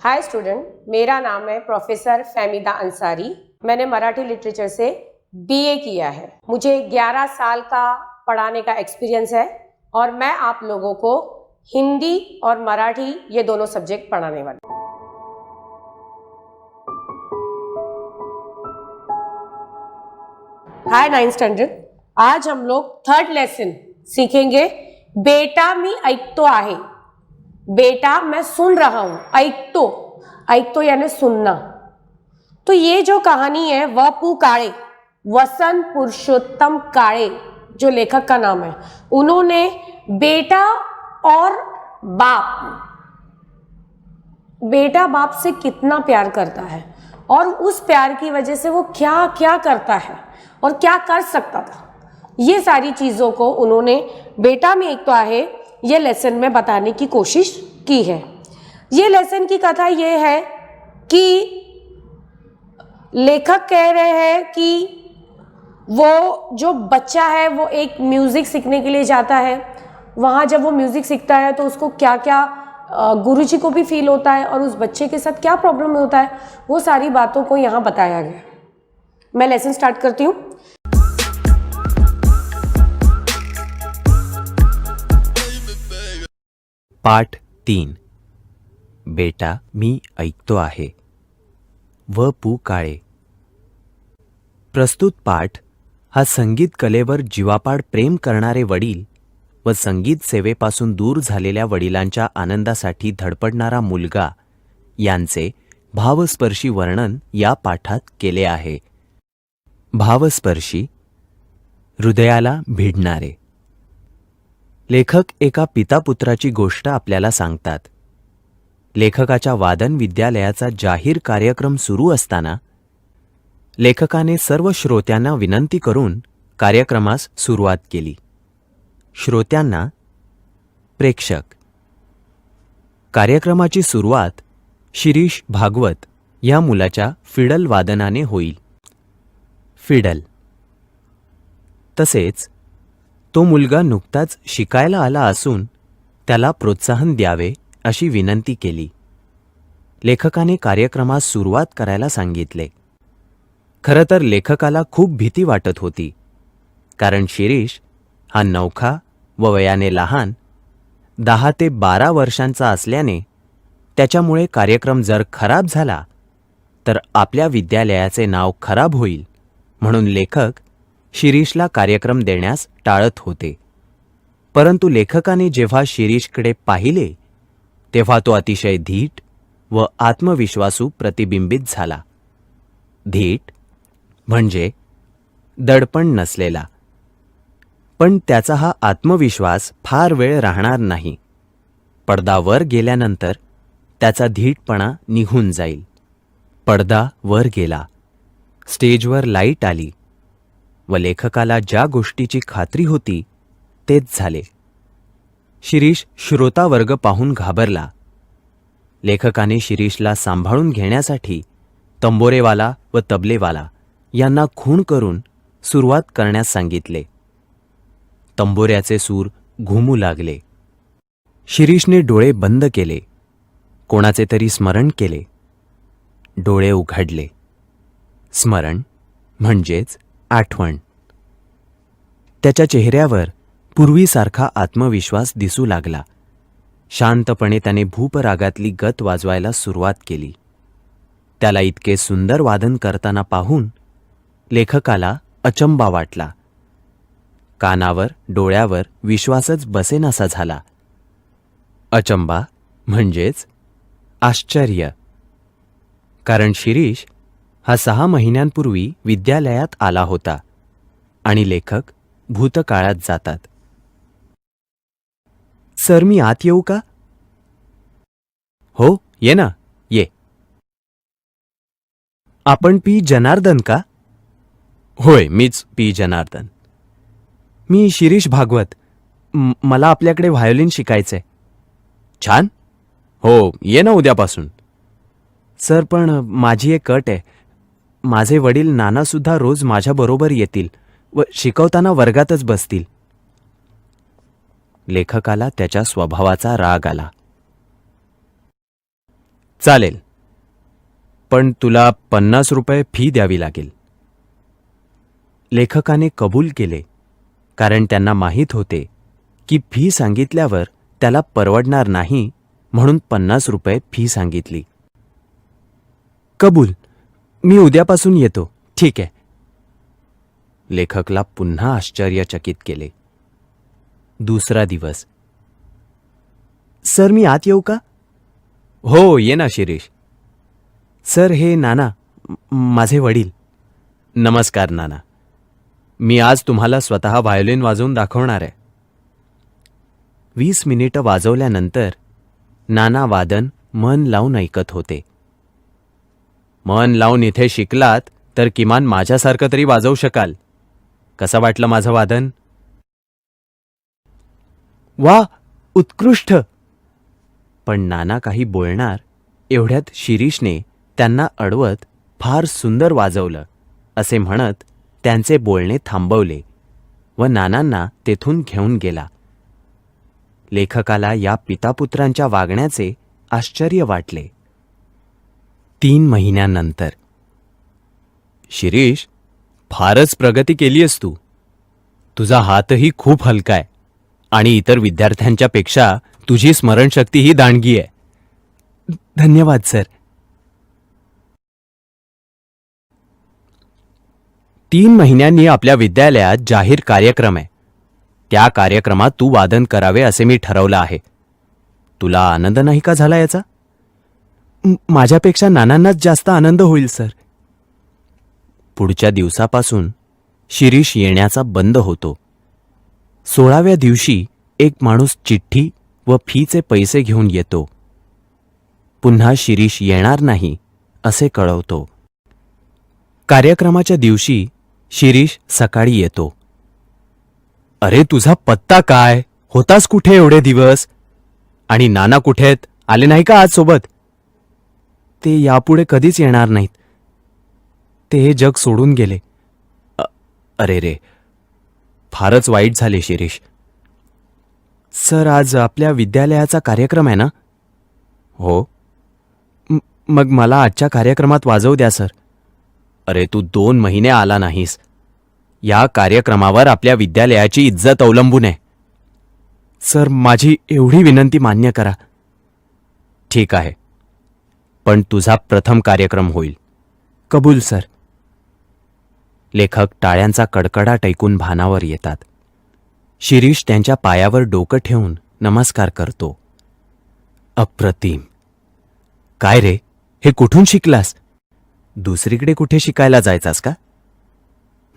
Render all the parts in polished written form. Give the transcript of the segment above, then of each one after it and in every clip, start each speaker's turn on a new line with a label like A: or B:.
A: Hi student, मेरा नाम है प्रोफेसर फहमीदा अंसारी। मैंने मराठी लिटरेचर से बीए किया है। मुझे 11 साल का पढ़ाने का एक्सपीरियंस है और मैं आप लोगों को हिंदी और मराठी ये दोनों सब्जेक्ट पढ़ाने वाली। हाय 9th स्टैंडर्ड, आज हम लोग थर्ड लेसन सीखेंगे। बेटा मी ऐकतो आहे। बेटा मैं सुन रहा हूं। ऐकतो यानी सुनना। तो ये जो कहानी है वपू काळे, वसंत पुरुषोत्तम काळे जो लेखक का नाम है, उन्होंने बेटा और बेटा बाप से कितना प्यार करता है और उस प्यार की वजह से वो क्या क्या करता है और क्या कर सकता था, ये सारी चीज़ों को उन्होंने बेटा में एक तो आहे ये लेसन में बताने की कोशिश की है। ये लेसन की कथा ये है कि लेखक कह रहे हैं कि वो जो बच्चा है वो एक म्यूज़िक सीखने के लिए जाता है। वहाँ जब वो म्यूज़िक सीखता है तो उसको क्या क्या गुरुजी को भी फील होता है और उस बच्चे के साथ क्या प्रॉब्लम होता है, वो सारी बातों को यहाँ बताया गया। मैं लेसन स्टार्ट करती हूँ।
B: पाठ 3 बेटा मी ऐकतो आहे व पु काळे। प्रस्तुत पाठ हा संगीत कलेवर जीवापाड प्रेम करणारे वडील व संगीत सेवेपासून दूर झालेल्या वडिलांच्या आनंदासाठी धडपडणारा मुलगा यांचे भावस्पर्शी वर्णन या पाठात केले आहे। भावस्पर्शी, हृदयाला भिडणारे। लेखक एका पितापुत्राची गोष्ट आपल्याला सांगतात। लेखकाच्या वादन विद्यालयाचा जाहीर कार्यक्रम सुरू असताना लेखकाने सर्व श्रोत्यांना विनंती करून कार्यक्रमास सुरुवात केली। श्रोत्यांना, प्रेक्षक। कार्यक्रमाची सुरुवात शिरीष भागवत या मुलाच्या फिडल वादनाने होईल। फिडल। तसेच तो मुलगा नुकताच शिकायला आला असून त्याला प्रोत्साहन द्यावे अशी विनंती केली। लेखकाने कार्यक्रमास सुरुवात करायला सांगितले। खरं तर लेखकाला खूप भीती वाटत होती, कारण शिरीष हा नवखा व वयाने लहान 10 ते 12 वर्षांचा असल्याने त्याच्यामुळे कार्यक्रम जर खराब झाला तर आपल्या विद्यालयाचे नाव खराब होईल, म्हणून लेखक शिरीषला कार्यक्रम देण्यास टाळत होते। परंतु लेखकाने जेव्हा शिरीषकडे पाहिले तेव्हा तो अतिशय धीट व आत्मविश्वासू प्रतिबिंबित झाला। धीट म्हणजे दडपण नसलेला, पण त्याचा हा आत्मविश्वास फार वेळ राहणार नाही। पडदा वर गेल्यानंतर त्याचा धीटपणा निघून जाईल। पडदा वर गेला, स्टेजवर लाईट आली व लेखकाला ज्या गोष्टीची खात्री होती तेच झाले। शिरीष श्रोतावर्ग पाहून घाबरला। लेखकाने शिरीषला सांभाळून घेण्यासाठी तंबोरेवाला व तबलेवाला यांना खूण करून सुरुवात करण्यास सांगितले। तंबोऱ्याचे सूर घुमू लागले। शिरीषने डोळे बंद केले, कोणाचे तरी स्मरण केले। डोळे उघडले। स्मरण म्हणजेच आठवण। त्याच्या चेहऱ्यावर पूर्वीसारखा आत्मविश्वास दिसू लागला। शांतपणे त्याने भूपरागातली गत वाजवायला सुरुवात केली। त्याला इतके सुंदर वादन करताना पाहून लेखकाला अचंबा वाटला। कानावर डोळ्यावर विश्वासच बसेनासा झाला। अचंबा म्हणजेच आश्चर्य, कारण शिरीष हा 6 महिन्यांपूर्वी विद्यालयात आला होता आणि लेखक भूतकाळात जातात। सर, मी आत येऊ का? हो, ये ना, ये। आपण पी जनार्दन का? होय, मीच पी जनार्दन। मी शिरीष भागवत। मला आपल्याकडे व्हायोलिन शिकायचंय। छान, हो, ये ना उद्यापासून। सर, पण माझी एक अट आहे। माझे वडील नानासुद्धा रोज माझ्याबरोबर येतील व शिकवताना वर्गातच बसतील। लेखकाला त्याच्या स्वभावाचा राग आला। चालेल, पण तुला 50 रुपये फी द्यावी लागेल. लेखकाने कबूल केले, कारण त्यांना माहीत होते की फी सांगितल्यावर त्याला परवडणार नाही, म्हणून 50 रुपये फी सांगितली. कबूल, मी उद्यापासून येतो. ठीक आहे. लेखकला पुन्हा आश्चर्यचकित केले. दुसरा दिवस. सर, मी आत येऊ का? हो, ये ना शिरीष. सर, हे नाना, माझे वडील. नमस्कार नाना. मी आज तुम्हाला स्वतः व्हायोलिन वाजवून दाखवणार आहे. 20 मिनिटं वाजवल्यानंतर नाना वादन मन लावून ऐकत होते. मन लावून इथे शिकलात तर किमान माझ्यासारखं तरी वाजवू शकाल. कसं वाटलं माझं वादन? वा, उत्कृष्ट. पण नाना काही बोलणार एवढ्यात शिरीषने त्यांना अडवत फार सुंदर वाजवलं असे म्हणत त्यांचे बोलणे थांबवले व नानांना तेथून घेऊन गेला. लेखकाला या पितापुत्रांच्या वागण्याचे आश्चर्य वाटले. 3 महिन्यानंतर. शिरीष, फारच प्रगती केलीयस तू. तुझा हातही खूप हलका आहे आणि इतर विद्यार्थ्यांच्या पेक्षा तुझी स्मरणशक्तीही दांडगी आहे. धन्यवाद सर. 3 महिन्यांनी आपल्या विद्यालयात जाहीर कार्यक्रम आहे. त्या कार्यक्रमात तू वादन करावे असे मी ठरवलं आहे. तुला आनंद नाही का झाला याचा? माझ्यापेक्षा नानांनाच जास्त आनंद होईल सर. पुढच्या दिवसापासून शिरीष येण्याचा बंद होतो. 16व्या दिवशी एक माणूस चिठ्ठी व फीचे पैसे घेऊन येतो. पुन्हा शिरीष येणार नाही असे कळवतो. कार्यक्रमाच्या दिवशी शिरीष सकाळी येतो. अरे, तुझा पत्ता काय? होतास कुठे एवढे दिवस? आणि नाना कुठेत? आले नाही का आज सोबत? ते यापुढे कधीच येणार नाहीत. ते हे जग सोडून गेले. अरे रे, फारच वाईट झाले शिरीष. सर, आज आपल्या विद्यालयाचा कार्यक्रम आहे ना? हो. मग मला आजच्या कार्यक्रमात वाजवू द्या सर. अरे, तू 2 महिने आला नाहीस. या कार्यक्रमावर आपल्या विद्यालयाची इज्जत अवलंबून आहे. सर, माझी एवढी विनंती मान्य करा. ठीक आहे, पण तुझा प्रथम कार्यक्रम होईल. कबूल सर. लेखक टाळ्यांचा कडकडाट ऐकून भानावर येतात. शिरीष त्यांच्या पायावर डोकं ठेवून नमस्कार करतो. अप्रतिम. काय रे, हे कुठून शिकलास? दुसरीकडे कुठे शिकायला जायचास का?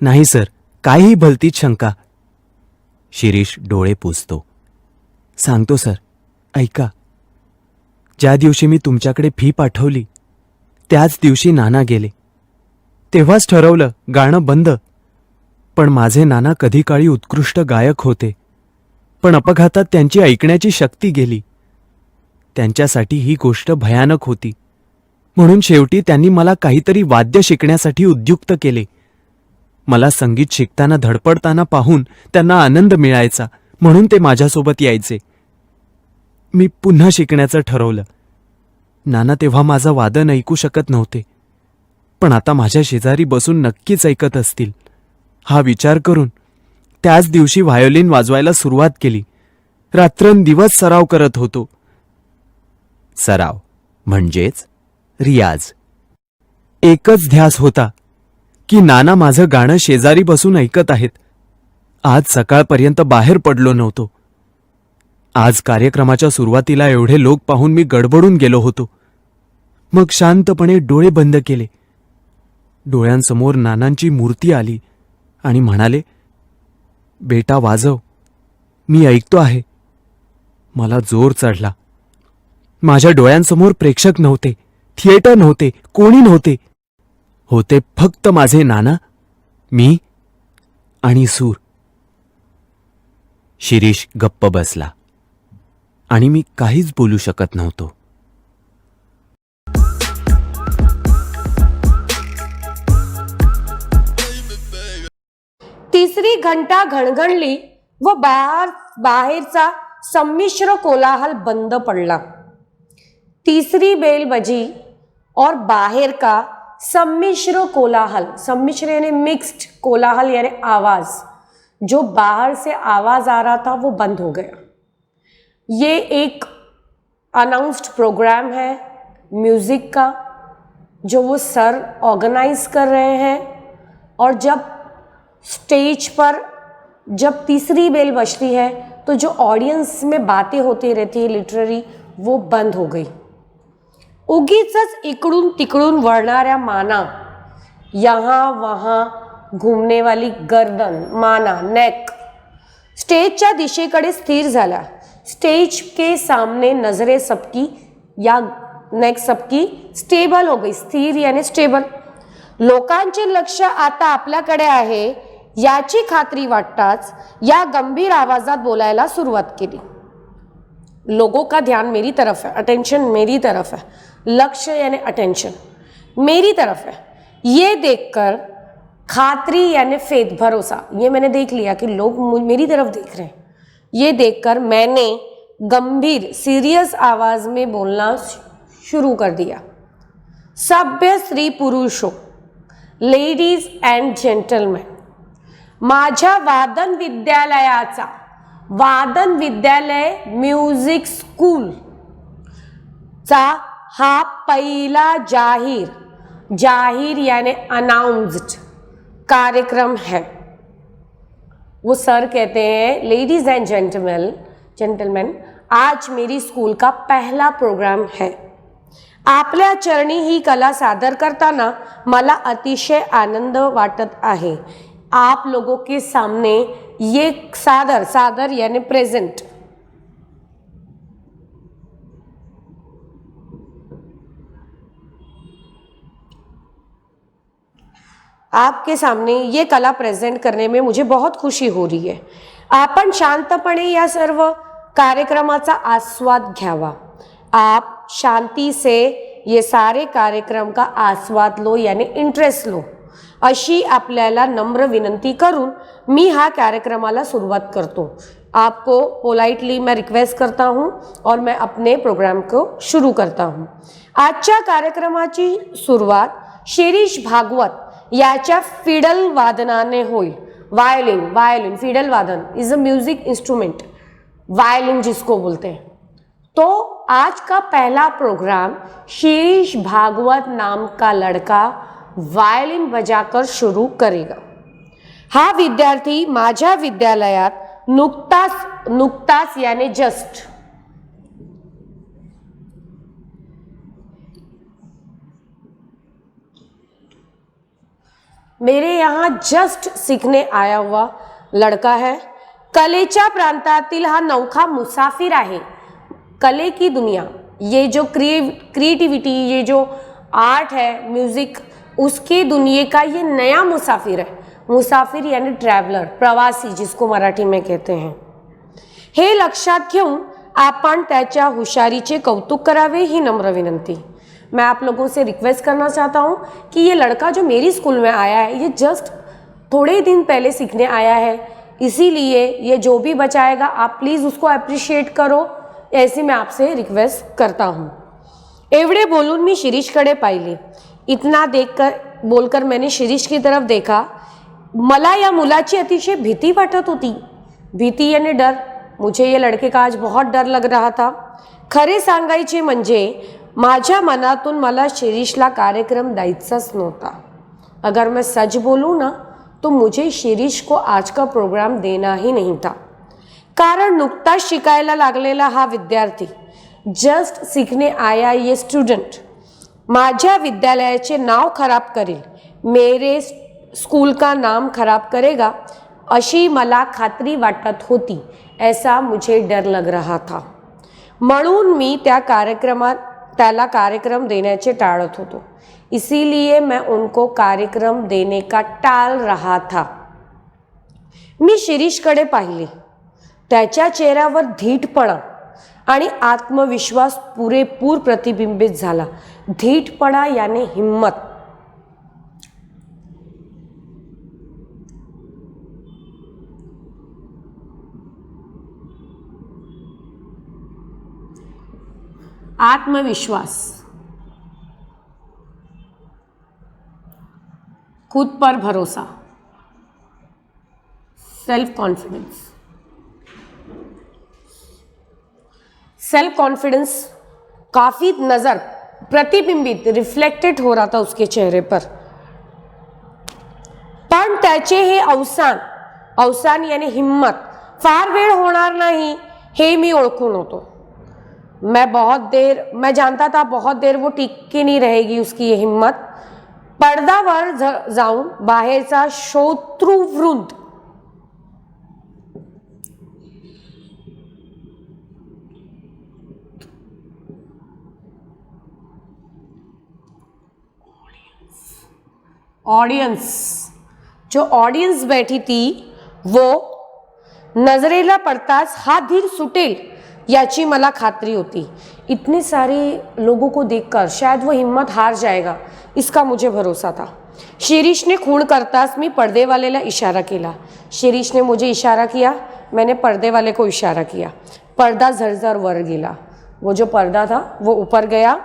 B: नाही सर, काहीही भलतीच शंका. शिरीष डोळे पुसतो. सांगतो सर, ऐका. ज्या दिवशी मी तुमच्याकडे फी पाठवली त्याच दिवशी नाना गेले. तेव्हाच ठरवलं गाणं बंद. पण माझे नाना कधी काळी उत्कृष्ट गायक होते. पण अपघातात त्यांची ऐकण्याची शक्ती गेली. त्यांच्यासाठी ही गोष्ट भयानक होती. म्हणून शेवटी त्यांनी मला काहीतरी वाद्य शिकण्यासाठी उद्युक्त केले. मला संगीत शिकताना धडपडताना पाहून त्यांना आनंद मिळायचा, म्हणून ते माझ्यासोबत यायचे. मी पुन्हा शिकण्याचं ठरवलं. नाना तेव्हा माझं वादन ऐकू शकत नव्हते, पण आता माझ्या शेजारी बसून नक्कीच ऐकत असतील हा विचार करून त्याच दिवशी व्हायोलिन वाजवायला सुरुवात केली. रात्रंदिवस सराव करत होतो. सराव म्हणजेच रियाज. एकच ध्यास होता की नाना माझं गाणं शेजारी बसून ऐकत आहेत. आज सकाळपर्यंत बाहेर पडलो नव्हतो. आज कार्यक्रमाच्या सुरुवातीला एवढे लोक पाहून मी गडबडून गेलो होतो. मग शांतपणे डोळे बंद केले. डोळ्यांसमोर नानांची मूर्ती आली आणि म्हणाले, बेटा वाजव, मी ऐकतो आहे. मला जोर चढला. माझ्या डोळ्यांसमोर प्रेक्षक नव्हते, थिएटर नव्हते, कोणी नव्हते. होते फक्त माझे नाना, मी आणि सूर. शिरीष गप्प बसला आणि मी काहीच बोलू शकत नव्हतो.
A: तिसरी घंटा घणघणली व बाहेरचा संमिश्र कोलाहल बंद पडला. तीसरी बेल बजी और बाहर का सम्मिश्र कोलाहल, सम्मिश्र यानी मिक्स्ड, कोलाहल यानी आवाज, जो बाहर से आवाज आ रहा था वो बंद हो गया। ये एक अनाउंस्ड प्रोग्राम है म्यूजिक का जो वो सर ऑर्गेनाइज कर रहे हैं, और जब स्टेज पर जब तीसरी बेल बजती है तो जो ऑडियंस में बातें होती रहती है लिटररी, वो बंद हो गई। उगीच इकडून तिकडून वळणाऱ्या माना, यहाँ वहाँ घूमने वाली गर्दन, माना, नेक स्टेजच्या दिशेकडे स्थिर झाला। स्टेज के सामने नजरे सबकी या नेक सबकी स्टेबल हो गई, स्थिर यानी स्टेबल। लोकांचे लक्ष आता आपल्याकडे आहे याची खात्री वाटताच या गंभीर आवाजात बोलायला सुरुवात केली। लोगों का ध्यान मेरी तरफ है, अटेंशन मेरी तरफ है, लक्ष्य यानी अटेंशन मेरी तरफ है। ये देखकर खात्री यानी फेथ, भरोसा, ये मैंने देख लिया कि लोग मेरी तरफ देख रहे हैं। ये देखकर मैंने गंभीर सीरियस आवाज में बोलना शुरू कर दिया। सभ्य स्त्री पुरुषों, लेडीज अँड जेंटलमॅन, माझ्या वादन विद्यालयाचा, वादन विद्यालय म्युझिक स्कूल चा हा पहिला जाहीर यानी अनाउंस्ड कार्यक्रम है। वो सर कहते हैं, लेडीज एंड जेंटलमैन, आज मेरी स्कूल का पहला प्रोग्राम है। आपल्या चरणी ही कला सादर करताना मला अतिशय आनंद वाटत आहे। आप लोगों के सामने ये सादर यानी प्रेजेंट, आपके सामने ये कला प्रेजेंट करने में मुझे बहुत खुशी हो रही है। आपण शांतपणे या सर्व कार्यक्रमाचा आस्वाद घ्यावा। आप शांति से ये सारे कार्यक्रम का आस्वाद लो यानी इंटरेस्ट लो, अशी आपल्याला नम्र विनंती करून मी हा कार्यक्रमाला सुरुवात करतो। आपको पोलाइटली मैं रिक्वेस्ट करता हूँ और मैं अपने प्रोग्राम को शुरू करता हूँ। आजच्या कार्यक्रमाची सुरुवात शिरीष भागवत याच्या फिडल वादनाने होईल। वायोलिन, फिडल वादन is a music instrument, violin जिसको बोलते हैं। तो आज का पहला प्रोग्राम शिरीष भागवत नाम का लड़का वायोलिन बजाकर शुरू करेगा। हा विद्यार्थी माझ्या विद्यालयात नुकताच यानी जस्ट मेरे यहाँ जस्ट सीखने आया हुआ लड़का है। कलेच्या प्रांतातील हा नौखा मुसाफिर आहे। कले की दुनिया, ये जो क्रिएटिविटी, ये जो आर्ट है, म्यूजिक, उसकी दुनिया का ये नया मुसाफिर है। मुसाफिर यानी ट्रॅव्हलर, प्रवासी जिसको मराठी में कहते हैं। हे लक्षात घेऊन आपण त्याच्या हुशारीचे कौतुक करावे ही नम्र विनंती। मैं आप लोगों से रिक्वेस्ट करना चाहता हूँ कि ये लड़का जो मेरी स्कूल में आया है, ये जस्ट थोड़े दिन पहले सीखने आया है, इसीलिए ये जो भी बचाएगा आप प्लीज़ उसको अप्रिशिएट करो, ऐसी मैं आपसे रिक्वेस्ट करता हूँ। एवढे बोलून मी शिरीषकडे पाहिले। इतना बोलकर मैंने शिरीष की तरफ देखा। मला या मुलाची अतिशय भीती वाटत होती। भीती यानी डर। मुझे ये लड़के का आज बहुत डर लग रहा था। खरे सांगायचे म्हणजे माझ्या मनातून मला शिरीषला कार्यक्रम द्यायचाच नव्हता। अगर मैं सच बोलूँ ना तो मुझे शिरीष को आज का प्रोग्राम देना ही नहीं था। कारण नुकताच शिकायला लागलेला हा विद्यार्थी, जस्ट सीखने आया ये स्टूडेंट माझ्या विद्यालयाचे नाव खराब करेल, मेरे स्कूल का नाम खराब करेगा अशी मला खात्री वाटत होती। ऐसा मुझे डर लग रहा था, म्हणून मी त्याला कार्यक्रम देण्याचे टाळत होतो। इसीलिए मैं उनको कार्यक्रम देने का टाल रहा था। मी शिरीषकडे पाहिले। त्याच्या चेहऱ्यावर धीटपणा आणि आत्मविश्वास पुरेपूर प्रतिबिंबित झाला। धीटपणा यानी हिम्मत। आत्मविश्वास, खुद पर भरोसा, सेल्फ कॉन्फिडेंस। सेल्फ कॉन्फिडेंस काफी नजर प्रतिबिंबित रिफ्लेक्टेड हो रहा था उसके चेहरे पर. पण त्याचे हे अवसान यानी हिम्मत फार वेळ होणार नाही हे मी ओळखून होतो. मैं जानता था बहुत देर वो टिकी नहीं रहेगी उसकी ये हिम्मत. पडद्यावर जाऊन बाहेरचा श्रोतृवृंद जो ऑडियन्स बैठी थी वो नजरेला पडताच हा धीर सुटेल याची मला खात्री होती. इतने सारे लोगों को देखकर शायद वो हिम्मत हार जाएगा इसका मुझे भरोसा था. शिरीष ने खूण करताच मी पडदेवालेला इशारा केला. शिरीष ने मुझे इशारा किया, मैंने पर्दे को इशारा किया. पर्दा झरझर वर गेला. वो जो पर्दा था वो ऊपर गया.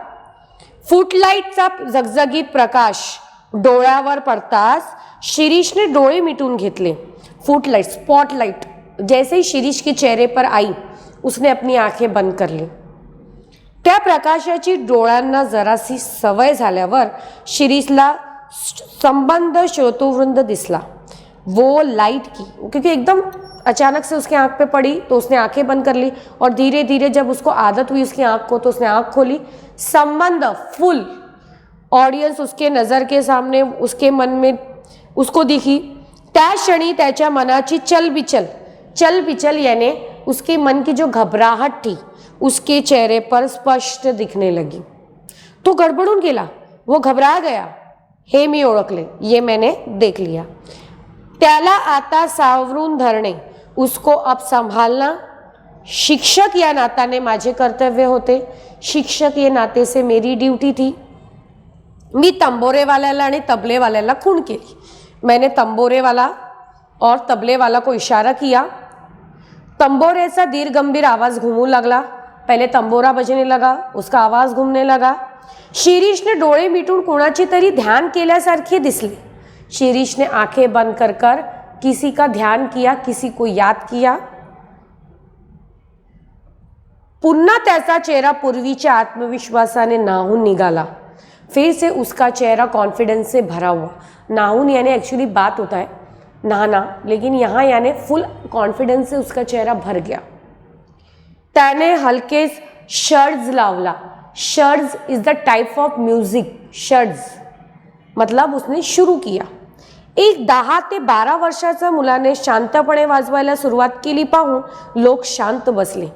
A: फुटलाईटचा झगझगीत प्रकाश डोळ्यावर पडताच शिरीषने डोळे मिटून घेतले. फुटलाइट स्पॉटलाइट जैसे ही शिरीष के चेहरे पर आई उसने अपनी आंखें बंद कर ली. त्या प्रकाशाची डोळ्यांना जरासी सवय झाल्यावर शिरीषला संबंध श्रोतृवृंद दिसला. वो लाइट की क्योंकि एकदम अचानक से उसकी आंख पे पड़ी तो उसने आंखें बंद कर ली और धीरे धीरे जब उसको आदत हुई उसकी आंख को तो उसने आंख खोली. संबंध फुल ऑडियन्स उसके नज़र के सामने उसके मन में उसको दिखी. त्या क्षणी त्याच्या मनाची चलबिचल यानी उसके मन की जो घबराहट थी उसके चेहरे पर स्पष्ट दिखने लगी. तो गडबडून गेला, वो घबरा गया हे मी ओळखले, ये मैंने देख लिया. त्याला आता सावरून धरणे, उसको अब संभालना शिक्षक या नात्याने माझे कर्तव्य होते. शिक्षक ये नाते से मेरी ड्यूटी थी. मी तंबोरेवाल्याला आणि तबलेवाल्याला खूण केली. मैंने तंबोरेवाला और तबलेवाला को इशारा किया. तंबोरेचा दीर्घ गंभीर आवाज घूमू लगला. पहले तंबोरा बजने लगा, उसका आवाज घूमने लगा. शिरीषने डोळे मिटून कोणाची तरी ध्यान केल्यासारखे दिसले. शिरीष ने आंखें बंद कर किसी का ध्यान किया, किसी को याद किया. पुन्हा त्याचा चेहरा पूर्वीच्या आत्मविश्वासाने नाहून निघाला. फिर से उसका चेहरा कॉन्फिडेंस से भरा हुआ. नाहून यानी एक्चुअली बात होता है नहाना, लेकिन यहाँ यानी फुल कॉन्फिडेंस से उसका चेहरा भर गया. त्याने हलके शर्ड्स लावला. Shards is the type of music. Shards मतलब उसने शुरू किया. एक 10 ते 12 वर्षाच्या मुलाने शांतपणे वाजवायला सुरुवात केली पाहून लोक शांत बसले.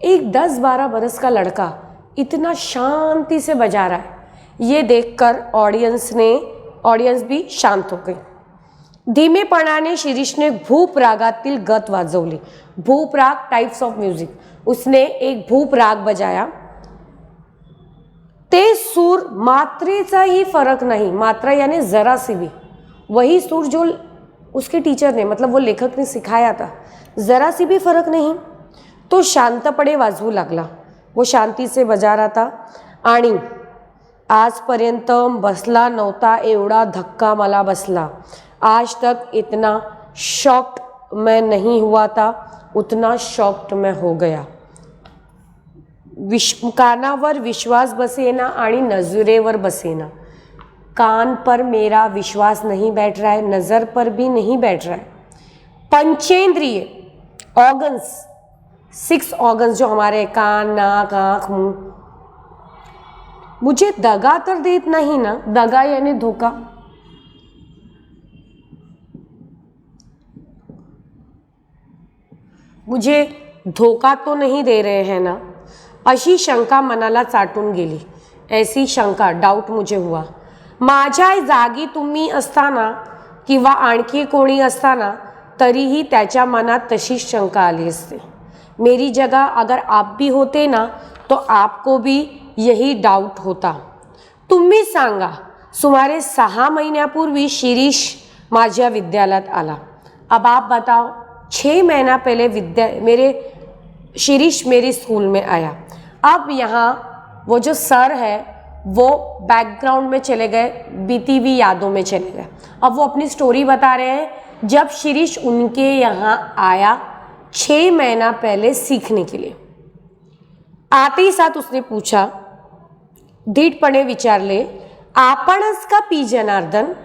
A: एक 10-12 बरस का लड़का इतना शांति से बजा रहा है ये देखकर ऑडियंस भी शांत हो गई. धीमेपणाने शिरीषने भूप रागातील गत वाजवली. भूप राग टाइप्स ऑफ म्यूजिक. उसने एक भूप राग बजाया. ते सूर मात्रेचा ही फरक नहीं. मात्रा यानी जरा सी भी वही सूर जो उसके टीचर ने मतलब वो लेखक ने सिखाया था. जरा सी भी फरक नहीं. तो शांतपणे वाजवू लागला. वो शांति से बजा रहा था आणि आजपर्यंत बसला नव्हता एवढा धक्का मला बसला. आज तक इतना शॉक्ड मैं नहीं हुआ था, उतना शॉक्ड मैं हो गया. कानावर विश्वास बसेना आणि नजरेवर बसेना. कान पर मेरा विश्वास नहीं बैठ रहा है, नज़र पर भी नहीं बैठ रहा है. पंचेंद्रिय ऑर्गन्स, 6 ऑर्गन्स जो हमारे कान, नाक, आँख, मुंह, मुझे दगा तर देत नहीं ना. दगा यानी धोखा. मुझे धोखा तो नहीं दे रहे हैं ना, अशी शंका मनाला चाटून गेली. ऐसी शंका डाऊट मुझे हुआ. माझ्या जागी तुम्ही असताना किंवा आणखी कोणी असताना तरीही त्याच्या मनात तशीच शंका आली असते. मेरी जगह अगर आप भी होते ना तो आपको भी यही डाऊट होता. तुम्ही सांगा, सुमारे 6 महीन्यापूर्वी शिरीष माझ्या विद्यालयात आला. अब आप बताओ, 6 महीना पहले शिरीष मेरे स्कूल में आया. अब यहाँ वो जो सर है वो बैकग्राउंड में चले गए, बीती हुई यादों में चले गए। अब वो अपनी स्टोरी बता रहे हैं जब शिरीष उनके यहाँ आया 6 महीना पहले सीखने के लिए। आते ही साथ उसने पूछा, धीटपणे विचारले, आपणच का पी जनार्दन?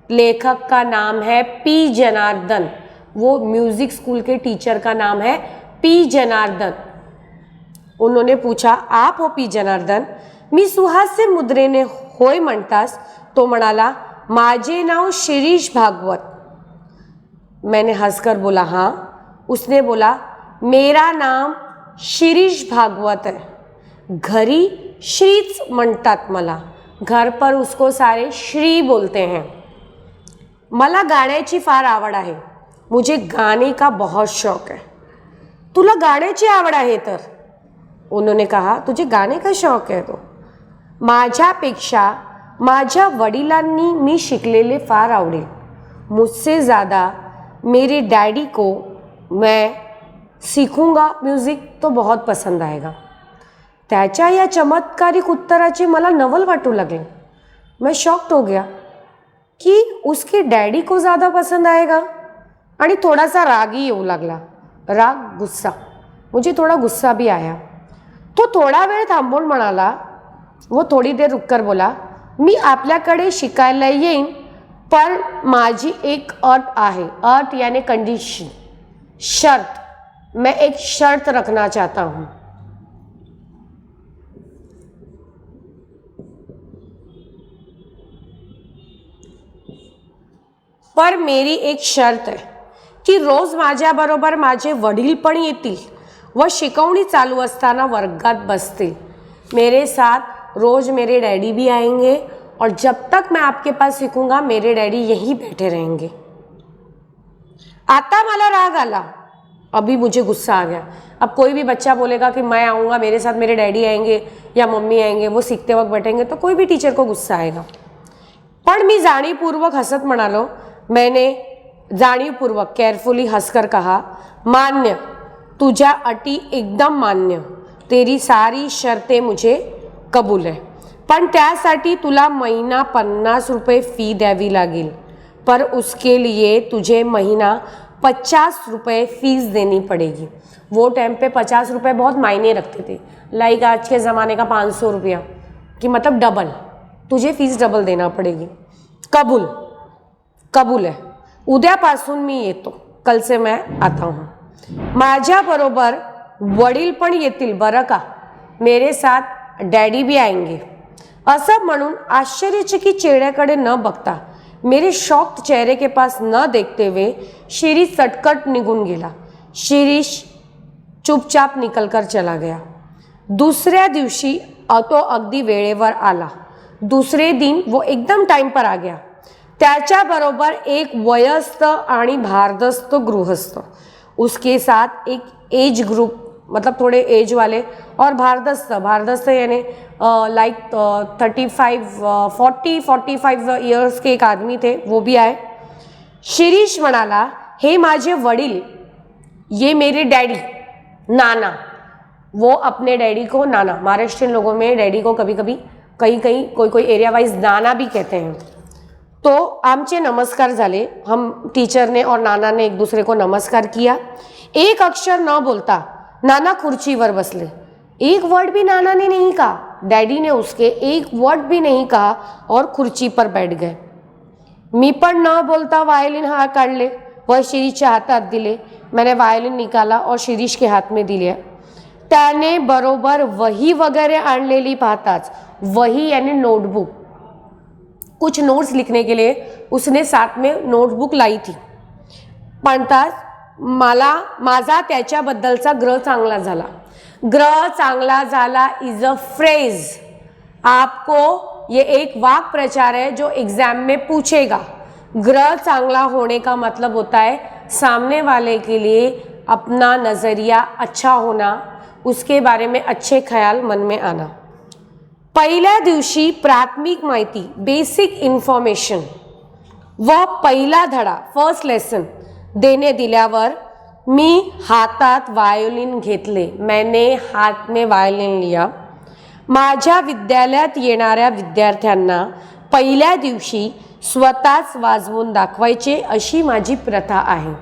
A: लेखक का नाम है पी जनार्दन, वो म्यूजिक स्कूल के टीचर का नाम है पी जनार्दन। उन्होंने पूछा, आप हो पी जनार्दन? मी सुहास्य मुद्रेने होय म्हणतास तो म्हणाला, माझे नाव शिरीष भागवत। मैंने हंसकर बोला, हाँ। उसने बोला, मेरा नाम शिरीष भागवत है, घरी श्रीच म्हणतात मला, घर पर उसको सारे श्री बोलते हैं। मला गाण्याची फार आवड आहे, मुझे गाने का बहुत शौक है। तुला गाण्याची आवड आहे तर? उन्होंने कहा, तुझे गाने का शौक है तो? माझ्यापेक्षा माझ्या वडिलांनी मी शिकलेले फार आवडेल, मुझसे ज़्यादा मेरे डैडी को मैं सीखूंगा म्यूज़िक तो बहुत पसंद आएगा। त्याच्या या चमत्कारिक उत्तराचे मला नवल वाटू लागले। मैं शॉक्ड हो गया कि उसके डैडी को ज़्यादा पसंद आएगा, आणि थोडासा रागही येऊ लागला, राग गुस्सा, मुझे थोड़ा गुस्सा भी आया। तो थोडा वेळ थांबून म्हणाला, वो थोड़ी देर रुककर बोला, मी आपल्याकडे शिकायला येईन, पर माझी एक अट आहे। अट यानी कंडीशन, शर्त। मैं एक शर्त रखना चाहता हूँ। पर मेरी एक शर्त है की रोज माझ्याबरोबर माझे वडील पण येतील व शिकवणी चालू असताना वर्गात बसतील। मेरे साथ रोज मेरे डैडी भी आएंगे और जब तक मैं आपके पास सीखूंगा मेरे डैडी यहीं बैठे रहेंगे। आता मला राग आला, अभी मुझे गुस्सा आ गया। अब कोई भी बच्चा बोलेगा कि मैं आऊँगा, मेरे साथ मेरे डैडी आएंगे या मम्मी आएंगे, वो सीखते वक्त बैठेंगे, तो कोई भी टीचर को गुस्सा आएगा। पण मी जाणीवपूर्वक हसत म्हणालो, मैंने जाणीवपूर्वक केयरफुली हंसकर कहा, मान्य, तुझ्या अटी एकदम मान्य, तेरी सारी शर्तें मुझे कबूल है, पण त्यासाठी तुला महीना 50 रुपये फी द्यावी लागेल, पर उसके लिए तुझे महीना 50 रुपये फीस देनी पड़ेगी। वो टाइम पे 50 रुपये बहुत मायने रखते थे, लाइक आज के ज़माने का 500 रुपया, कि मतलब डबल, तुझे फीस डबल देना पड़ेगी। कबूल? कबूल है, उद्यापासून मी येतो, कल से मैं आता हूँ। माझ्याबरोबर वडील पण येतील बरं का, मेरे साथ डैडी भी आएंगे। असं म्हणून आश्चर्यचकित चेहऱ्याकडे न बघता, मेरे शॉक्ड चेहरे के पास न देखते हुए शिरीष सटकट निघून गेला। शिरीष चुपचाप निकलकर चला गया। दूसऱ्या दिवशी तो अगदी वेळेवर आला। दूसरे दिन वो एकदम टाइम पर आ गया। त्याच्याबरोबर एक वयस्क आणि भारदस्त गृहस्थ, उसके साथ एक एज ग्रुप, मतलब थोड़े एज वाले, और भारदस्त यानी लाइक 45 इयर्स के एक आदमी थे, वो भी आए। शिरीष म्हणाला, हे माझे वडील, ये मेरे डैडी, नाना। वो अपने डैडी को नाना, महाराष्ट्रियन लोगों में डैडी को कभी कभी कहीं कोई एरिया वाइज नाना भी कहते हैं। तो आमचे नमस्कार झाले, हम टीचर ने और नाना ने एक दूसरे को नमस्कार किया। एक अक्षर न बोलता नाना खुर्चीवर बसले। एक वर्ड भी नाना ने नहीं कहा, डैडी ने उसके एक वर्ड भी नहीं कहा और खुर्ची पर बैठ गए। मी पण न बोलता वायलिन हाथ काढले व शिरीषच्या हातात दिले। मैंने वायलिन निकाला और शिरीष के हाथ में दिले। त्याने बरोबर वही वगैरह आणलेली पाहताच, वही यानी नोटबुक, कुछ नोट्स लिखने के लिए उसने साथ में नोटबुक लाई थी। म्हणताच मला माझा त्याच्याबद्दलचा ग्रह चांगला झाला। ग्रह चांगला झाला इज अ फ्रेज, आपको ये एक वाक्य प्रचार है जो एग्जाम में पूछेगा। ग्रह चांगला होने का मतलब होता है सामने वाले के लिए अपना नज़रिया अच्छा होना, उसके बारे में अच्छे ख्याल मन में आना। पहिल्या दिवशी प्राथमिक माहिती, बेसिक इन्फॉर्मेशन व पहिला धडा, फर्स्ट लेसन देने दिल्यावर मी हातात वायोलिन घेतले। मैंने हाथ में वायोलिन लिया। माझ्या विद्यालयात येणाऱ्या विद्यार्थ्यांना पहिल्या दिवशी स्वतःच वाजवून दाखवायचे अशी माझी प्रथा आहे.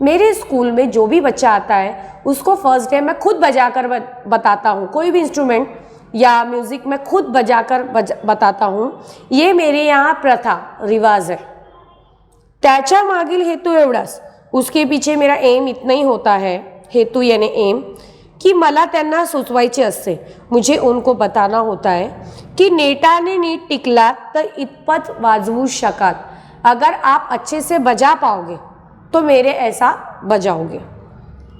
A: मेरे स्कूल में जो भी बच्चा आता है उसको फर्स्ट डे मैं खुद बजाकर बताता हूँ. कोई भी इंस्ट्रूमेंट या म्यूज़िक मैं खुद बजाकर बताता हूँ. ये मेरे यहाँ प्रथा रिवाज है. त्याच्या मागील हेतू एवढाच. उसके पीछे मेरा एम इतना ही होता है, हेतू यानी एम, कि मला त्यांना सुचवायचे असते. मुझे उनको बताना होता है कि नेटाने नीट टिकला तर इतपत वाजवू शकाल. अगर आप अच्छे से बजा पाओगे तो मेरे ऐसा बजाओगे.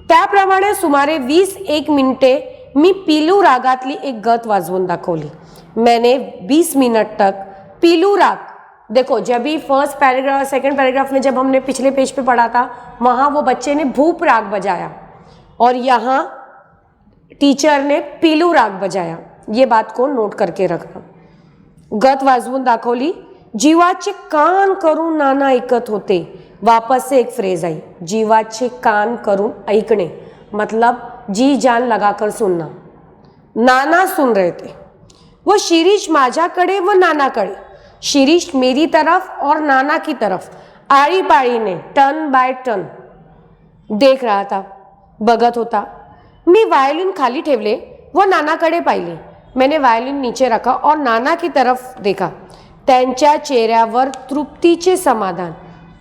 A: त्याप्रमाणे सुमारे 20 मिनिटे मी पीलू रागातली एक गत वाजवून दाखवली. मैंने 20 मिनट तक पीलू राग, देखो जब भी फर्स्ट पैराग्राफ सेकंड पैराग्राफ में जब हमने पिछले पेज पे पढ़ा था वहाँ वो बच्चे ने भूप राग बजाया और यहाँ टीचर ने पीलू राग बजाया. ये बात को नोट करके रखना. गत वाजवून दाखवली. जीवाचे कान करून नाना ऐकत होते. वापस से एक फ्रेज आई, जीवाचे कान करून ऐकणे, मतलब जी जान लगाकर सुनना. नाना सुन रहे थे. वो शिरीष माझ्याकडे व नानाकडे, शिरीष मेरी तरफ और नाना की तरफ आड़ी पाड़ी ने टर्न बाय टर्न देख रहा था, बघत होता. मी वायोलिन खाली ठेवले व नानाकडे पाहिले. मैंने वायोलिन नीचे रखा और नाना की तरफ देखा. त्यांच्या चेहऱ्यावर तृप्तीचे समाधान,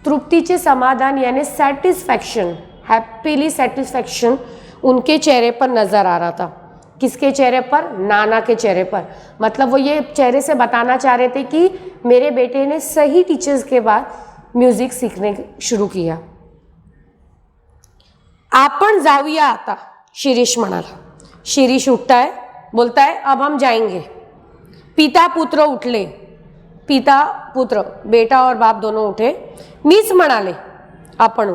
A: तृप्तीचे समाधान यानी सेटिस्फैक्शन, हैप्पीली सेटिस्फैक्शन उनके चेहरे पर नजर आ रहा था. किसके चेहरे पर? नाना के चेहरे पर. मतलब वो ये चेहरे से बताना चाह रहे थे कि मेरे बेटे ने सही टीचर्स के बाद म्यूजिक सीखने शुरू किया. आपण जाऊया आता, शिरीष म्हणाला. शिरीष उठता है, बोलता है अब हम जाएंगे. पिता पुत्र उठले. पिता पुत्र, बेटा और बाप दोनों उठे. मीच म्हणाले आपण,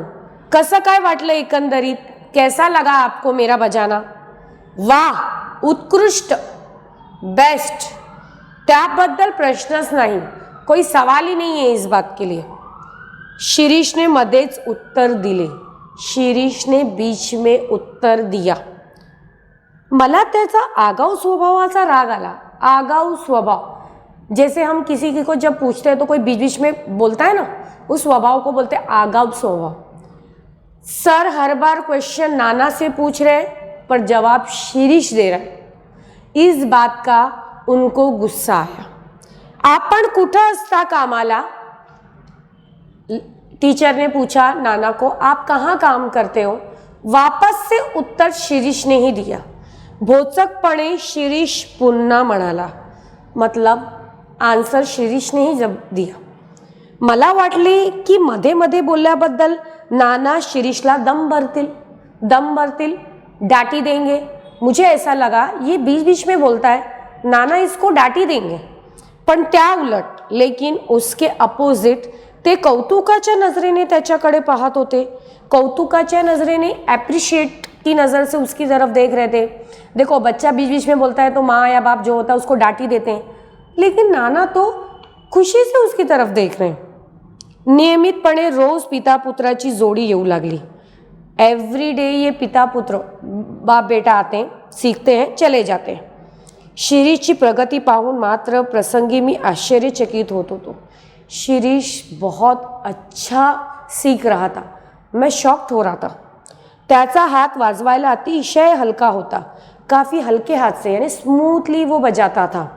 A: कसं काय वाटलं एकंदरीत, कैसा लगा आपको मेरा बजाना? वाह, उत्कृष्ट, बेस्ट. त्याबद्दल प्रश्नच नाही, कोई सवाल ही नहीं है इस बात के लिए. शिरीष ने मध्येच उत्तर दिले. शिरीष ने बीच में उत्तर दिया. मला त्याचा आगाऊ स्वभावाचा राग आला. आगाऊ स्वभाव, जैसे हम किसी को जब पूछते हैं तो कोई बीच बीच में बोलता है ना, उस स्वभाव को बोलते हैं आगाऊ स्वभाव. सर हर बार क्वेश्चन नाना से पूछ रहे पर जवाब शिरीष दे रहा है. इस बात का उनको गुस्सा आया. आपण कुठं असता कामाला? टीचर ने पूछा नाना को, आप कहाँ काम करते हो? वापस से उत्तर शिरीष ने ही दिया. भोचकपणे शिरीष पुन्हा म्हणाला, मतलब आन्सर शिरीष ने ही जब दिया. मला वाटले की मध्ये मध्ये बोलल्याबद्दल नाना शिरीषला दम भरतील, डांटी देंगे. मुझे ऐसा लगा ये बीच बीच में बोलता है, नाना इसको डांटी देंगे. पण त्या उलट, लेकिन उसके अपोजिट ते कौतुकाच्या नजरेने त्याच्याकडे पाहत होते. कौतुकाच्या नजरेने, एप्रिशिएट की नज़र से उसकी तरफ देख रहे थे. देखो बच्चा बीच बीच में बोलता है तो माँ या बाप जो होता है उसको डांटी देते हैं, लेकिन नाना तो खुशी से उसकी तरफ देख रहे हैं. नियमितपणे रोज पिता पुत्राची जोड़ी येऊ लागली. एवरी डे ये पिता पुत्र, बाप बेटा आते हैं, सीखते हैं, चले जाते हैं. शिरीषची प्रगति पाहून मात्र प्रसंगी मी आश्चर्यचकित होत होतो. शिरीष बहुत अच्छा सीख रहा था. मैं शॉक्ड हो रहा था. त्याचा हात वाजवायला अतिशय हलका होता. काफ़ी हलके हाथ से यानी स्मूथली वो बजाता था.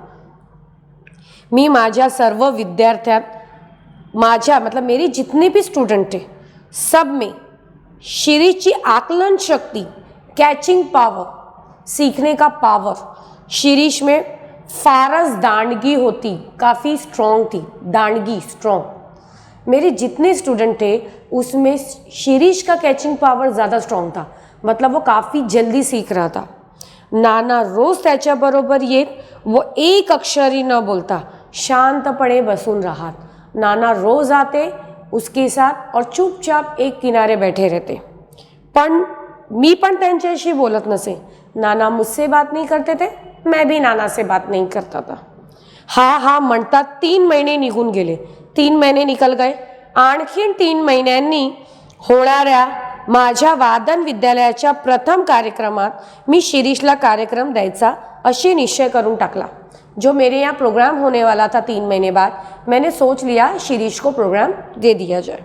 A: मी माझ्या सर्व विद्यार्थ्यात, माझ्या मतलब मेरी जितने भी स्टूडेंट थे सब में शिरीषची आकलन शक्ति, कैचिंग पावर, सीखने का पावर शिरीष में फारस दांडगी होती, काफ़ी स्ट्रॉन्ग थी. दांडगी, स्ट्रॉन्ग. मेरे जितने स्टूडेंट थे उसमें शिरीष का कैचिंग पावर ज़्यादा स्ट्रॉन्ग था. मतलब वो काफ़ी जल्दी सीख रहा था. नाना रोज त्याच्याबरोबर येत, वो एक अक्षरही न बोलता शांतपणे बसून राहत. नाना रोज आते उसके साथ और चुपचाप एक किनारे बैठे रहते. पण मी पण त्यांच्याशी बोलत नसे. नाना मुझसे बात नहीं करते थे, मैं भी नाना से बात नहीं करता था. हा म्हणतात 3 महिने निघून गेले. 3 महिने निकल गए. आणखीन 3 महिन्यांनी होणाऱ्या माझ्या वादन विद्यालयाच्या प्रथम कार्यक्रमात मी शिरीषला कार्यक्रम द्यायचा अशी निश्चय करून टाकला. जो मेरे यहाँ प्रोग्राम होने वाला था 3 महीने बाद, मैंने सोच लिया शिरीष को प्रोग्राम दे दिया जाए.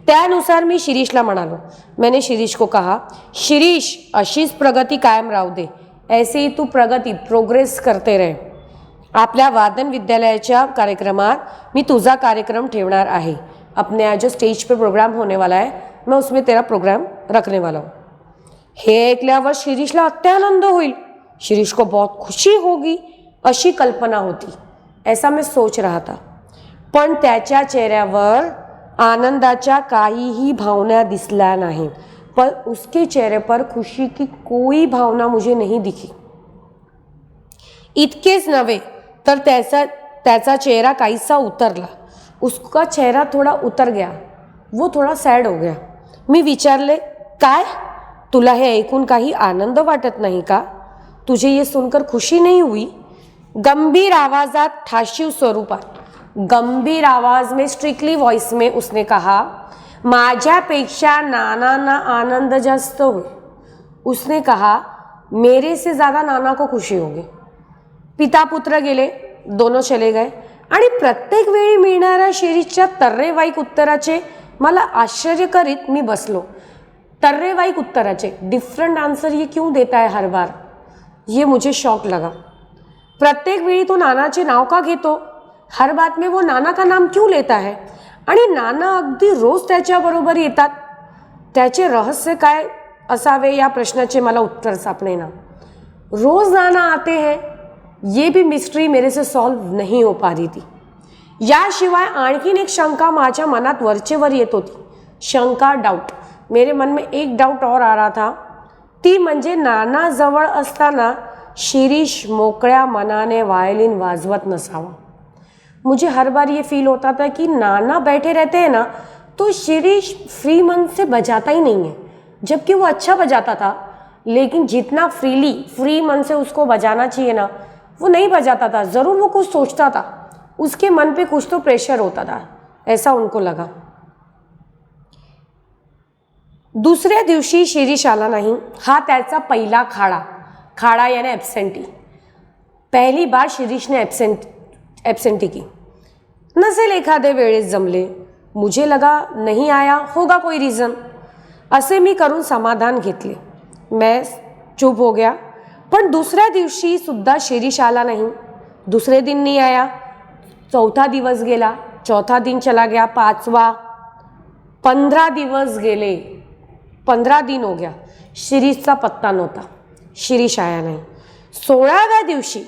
A: त्यानुसार मी शिरीषला म्हणालो. मैंने शिरीष को कहा, शिरीष अशीच प्रगती कायम राहू दे, ऐसे ही तू प्रोग्रेस करते रहे. आपल्या वादन विद्यालयाच्या कार्यक्रमात मी तुझा कार्यक्रम ठेवणार आहे. अपने यहाँ जो स्टेज पे प्रोग्राम होने वाला है, मैं उसमें तेरा प्रोग्राम रखने वाला हूँ. हे ऐकल्यावर शिरीषला अत्यानंद होईल, शिरीष को बहुत खुशी होगी अशी कल्पना होती. ऐसा मैं सोच रहा था. पण त्याच्या चेहऱ्यावर आनंदाच्या काहीही भावना दिसल्या नाही. पर उसके चेहरे पर खुशी की कोई भावना मुझे नहीं दिखी. इतकेच नव्हे तर त्याचा चेहरा काहीसा उतरला. उसका चेहरा थोड़ा उतर गया. वो थोड़ा सैड हो गया. मी विचारले, काय तुला हे ऐकून काही आनंद वाटत नाही का? तुझे ये सुनकर खुशी नहीं हुई? गंभीर आवाजात, ठाशीव स्वरूपात, गंभीर आवाज में, स्ट्रिक्टली वॉइस में उसने कहा, माझ्यापेक्षा नानांना आनंद जास्त हुई. उसने कहा, मेरे से ज़्यादा नाना को खुशी होगी. पिता पुत्र गेले, दोनों चले गए आणि प्रत्येक वेळी मिळणाऱ्या शिरीषच्या तर्रेवाईक उत्तराचे मला आश्चर्य करीत मी बसलो. तर्रेवाईक उत्तराचे, डिफरेंट आंसर ये क्यों देता है हर बार, ये मुझे शौक लगा. प्रत्येक वेळी तो नानाचे नाव का घेतो, हर बात में वो नाना का नाम क्यों लेता है, आणि नाना अगदी रोज त्याच्याबरोबर येतात. त्याचे रहस्य काय असावे या प्रश्नाचे मला उत्तर सापडेना. रोज नाना आते हैं, ये भी मिस्ट्री मेरे से सॉल्व नहीं हो पा रही थी. याशिवाय आणखीन एक शंका माझ्या मनात वरचेवर येत होती. शंका, डाऊट. मेरे मन में एक डाऊट और आ रहा था. ती म्हणजे नाना जवळ असताना शिरीष मोकळ्या मनाने वायलिन वाजवत नसावा. मुझे हर बार ये फील होता था कि नाना बैठे रहते हैं ना, तो शिरीष फ्री मन से बजाता ही नहीं है. जबकि वो अच्छा बजाता था, लेकिन जितना फ्री मन से उसको बजाना चाहिए ना, वो नहीं बजाता था. ज़रूर वो कुछ सोचता था, उसके मन पे कुछ तो प्रेशर होता था, ऐसा उनको लगा. दुसऱ्या दिवशी शिरीष आला नाही. हा त्याचा पहिला खाड़ा यानी एब्सेंटी. पहली बार शिरीष ने एब्सेंटी की. नसेल एखादे वेळेस जमले. मुझे लगा नहीं आया होगा कोई रीज़न, असे मी करून समाधान घेतले. मैं चुप हो गया. पण दुसऱ्या दिवशी सुद्धा शिरीष आला नहीं. दूसरे दिन नहीं आया. चौथा दिवस गेला, चौथा दिन चला गया, 5वां, 15 दिवस गेले, 15 दिन हो गया. शिरीषचा पत्ता नव्हता. शिरीष आया नहीं. 16व्या दिवशी,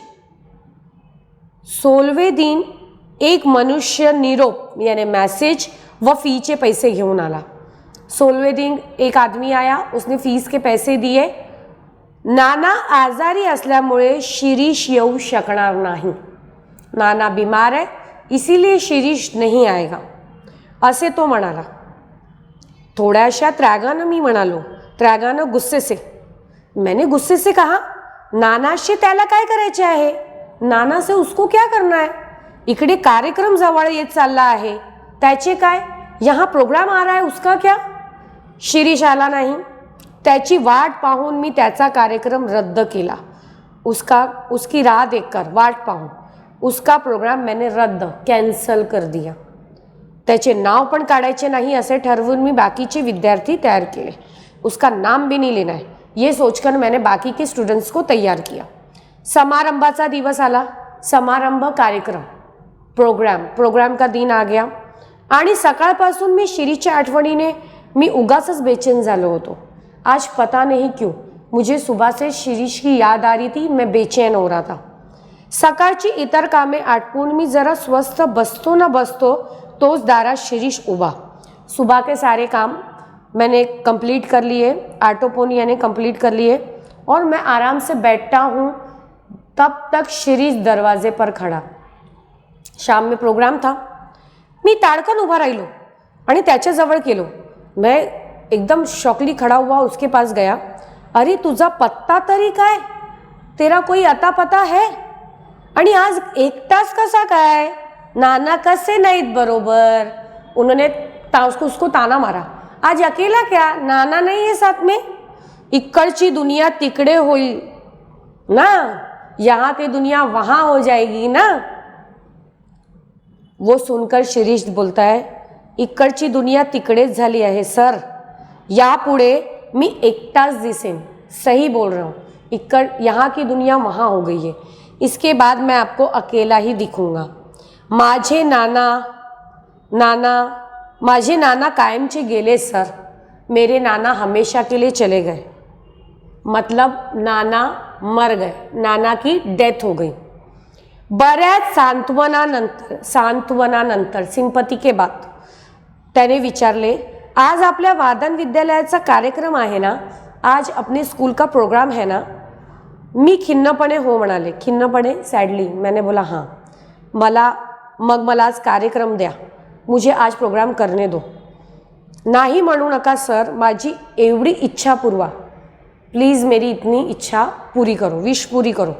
A: 16वें दिन एक मनुष्य निरोप यानी मैसेज व फी चे पैसे घेऊन आला. 16वें दिन एक आदमी आया, उसने फीस के पैसे दिए. नाना आजारी असल्यामुळे शिरीष येऊ शकणार नाही. नाना बीमार है, इसीलिए शिरीष नहीं आएगा, असे तो म्हणाला. थोड्याशा त्रागानं मी म्हणालो, त्रागानं, गुस्से से. मैंने गुस्से से कहा, नानाशी त्याला काय करायचे आहे, नाना से उसको क्या करना है. इकडे कार्यक्रम जवळ येत चालला आहे, त्याचे काय, यहाँ प्रोग्राम आ रहा है, उसका क्या. शिरीष आला नाही. त्याची वाट पाहून मी त्याचा कार्यक्रम रद्द केला. उसकी राह देखकर, वाट पाहून उसका प्रोग्राम मैंने कैंसल कर दिया. त्याचे नाव पण काढायचे नाही असे ठरवून मी बाकीचे विद्यार्थी तैयार केले. उसका नाम भी नहीं लेना है, ये सोचकर मैंने बाकी के स्टूडेंट्स को तैयार किया. समारंभाचा दिवस आला. समारंभ, कार्यक्रम, प्रोग्राम का दिन आ गया. आणि सकाळपासून मी शिरीषच्या आठवणीने मी उगाचच बेचैन झालो होतो. आज पता नहीं क्यों मुझे सुबह से शिरीष की याद आ रही थी. मैं बेचैन हो रहा था. सकाळची इतर कामे आटपून मी जरा स्वस्थ बसतो न बसतो तोच दारात शिरीष उभा. सुबह के सारे काम मैंने कंप्लीट कर लिए, आटोपोनी यानी कंप्लीट कर लिए, और मैं आराम से बैठा हूँ. तब तक शिरीष दरवाजे पर खड़ा. शाम में प्रोग्राम था. मी ताड़कन उभा राहिलो आणि त्याच्याजवळ गेलो. मैं एकदम शॉकली खड़ा हुआ, उसके पास गया. अरे तुझा पत्ता तरी काय, तेरा कोई अता पता है, आणि आज एकटाच कसा काय, नाना कसे नाहीत बरोबर. उन्होंने उसको ताना मारा. आज अकेला क्या, नाना नहीं है साथ में? इकडची दुनिया तिकडे होईल ना, यहाँ की दुनिया वहां हो जाएगी ना. वो सुनकर शिरीष बोलता है, इकडची दुनिया तिकडेच झाली आहे सर, यापुढे मी एकटाच दिसेन. सही बोल रहा हूँ, यहाँ की दुनिया वहाँ हो गई है. इसके बाद मैं आपको अकेला ही दिखूंगा. माझे नाना कायमचे गेले सर. मेरे नाना हमेशा के लिए चले गए. मतलब नाना मर गए, नाना की डेथ हो गई. बऱ्याच सांत्वनानंतर सिंपती के बाद त्याने विचारले, आज आपल्या वादन विद्यालयाचा कार्यक्रम आहे ना, आज अपने स्कूल का प्रोग्राम है ना. मी खिन्नपणे हो म्हणाले. खिन्नपणे, सैडली. मैंने बोला हाँ. मला आज कार्यक्रम द्या, मुझे आज प्रोग्राम करने दो. नाही म्हणू नका सर, माझी एवढी इच्छा पुरवा, प्लीज मेरी इतनी इच्छा पूरी करो, विश पूरी करो.